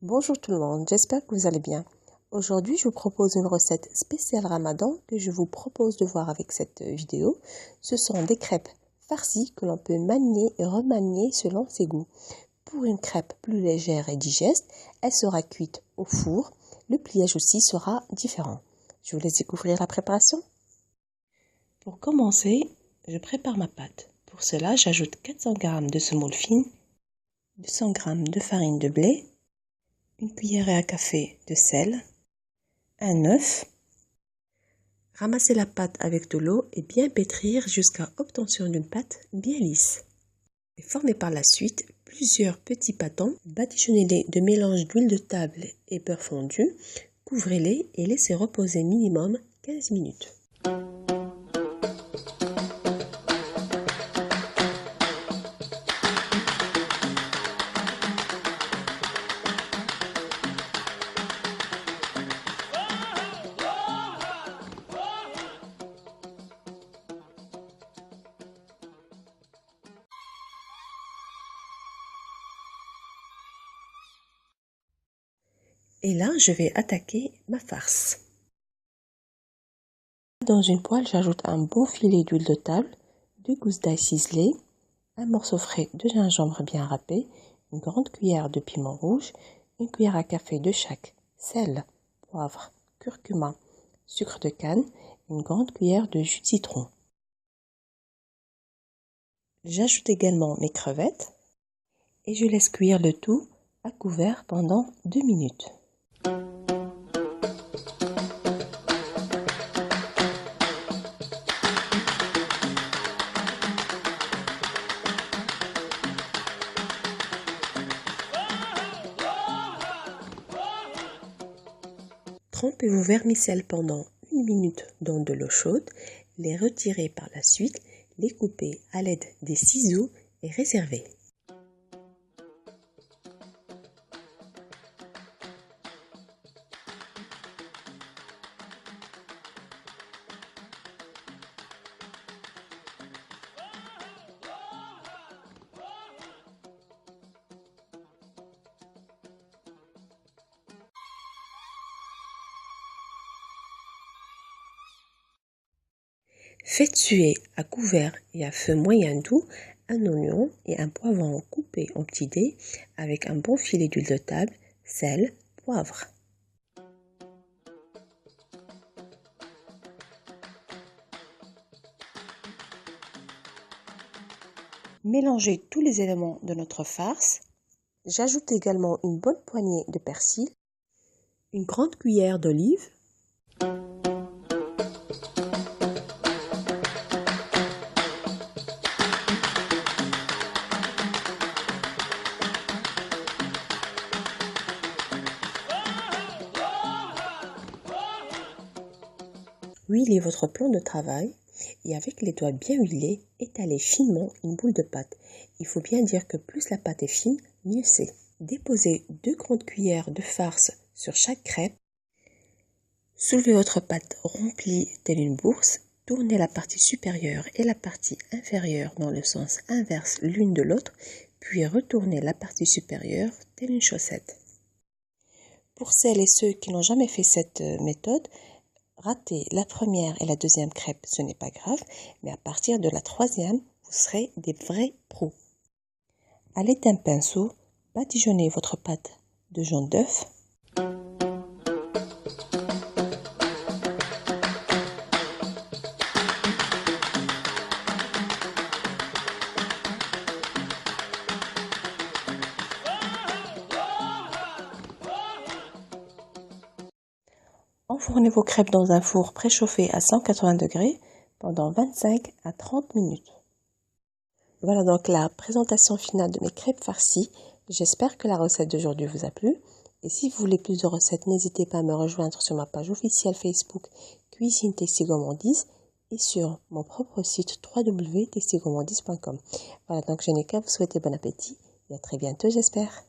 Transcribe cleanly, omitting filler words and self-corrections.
Bonjour tout le monde, j'espère que vous allez bien. Aujourd'hui, je vous propose une recette spéciale Ramadan que je vous propose de voir avec cette vidéo. Ce sont des crêpes farcies que l'on peut manier et remanier selon ses goûts. Pour une crêpe plus légère et digeste, elle sera cuite au four. Le pliage aussi sera différent. Je vous laisse découvrir la préparation. Pour commencer, je prépare ma pâte. Pour cela, j'ajoute 400 g de semoule fine, 200 g de farine de blé, une cuillère à café de sel, un œuf. Ramassez la pâte avec de l'eau et bien pétrir jusqu'à obtention d'une pâte bien lisse. Et formez par la suite plusieurs petits pâtons. Badigeonnez-les de mélange d'huile de table et beurre fondu. Couvrez-les et laissez reposer minimum 15 minutes. Et là, je vais attaquer ma farce. Dans une poêle, j'ajoute un bon filet d'huile de table, 2 gousses d'ail ciselées, un morceau frais de gingembre bien râpé, une grande cuillère de piment rouge, une cuillère à café de chaque sel, poivre, curcuma, sucre de canne, une grande cuillère de jus de citron. J'ajoute également mes crevettes et je laisse cuire le tout à couvert pendant 2 minutes. Trempez vos vermicelles pendant 1 minute dans de l'eau chaude, les retirez par la suite, les coupez à l'aide des ciseaux et réservez. Faites suer à couvert et à feu moyen doux un oignon et un poivron coupés en petits dés avec un bon filet d'huile de table, sel, poivre. Mélangez tous les éléments de notre farce. J'ajoute également une bonne poignée de persil, une grande cuillère d'olive, huilez votre plan de travail et avec les doigts bien huilés, étalez finement une boule de pâte. Il faut bien dire que plus la pâte est fine, mieux c'est. Déposez 2 grandes cuillères de farce sur chaque crêpe. Soulevez votre pâte remplie telle une bourse. Tournez la partie supérieure et la partie inférieure dans le sens inverse l'une de l'autre, puis retournez la partie supérieure telle une chaussette. Pour celles et ceux qui n'ont jamais fait cette méthode, rater la première et la deuxième crêpe, ce n'est pas grave, mais à partir de la troisième, vous serez des vrais pros. À l'aide d'un pinceau, badigeonnez votre pâte de jaune d'œuf. Enfournez vos crêpes dans un four préchauffé à 180 degrés pendant 25 à 30 minutes. Voilà donc la présentation finale de mes crêpes farcies. J'espère que la recette d'aujourd'hui vous a plu. Et si vous voulez plus de recettes, n'hésitez pas à me rejoindre sur ma page officielle Facebook Cuisine Textile Gourmandise et sur mon propre site www.textilegourmandise.com. Voilà, donc je n'ai qu'à vous souhaiter bon appétit et à très bientôt, j'espère.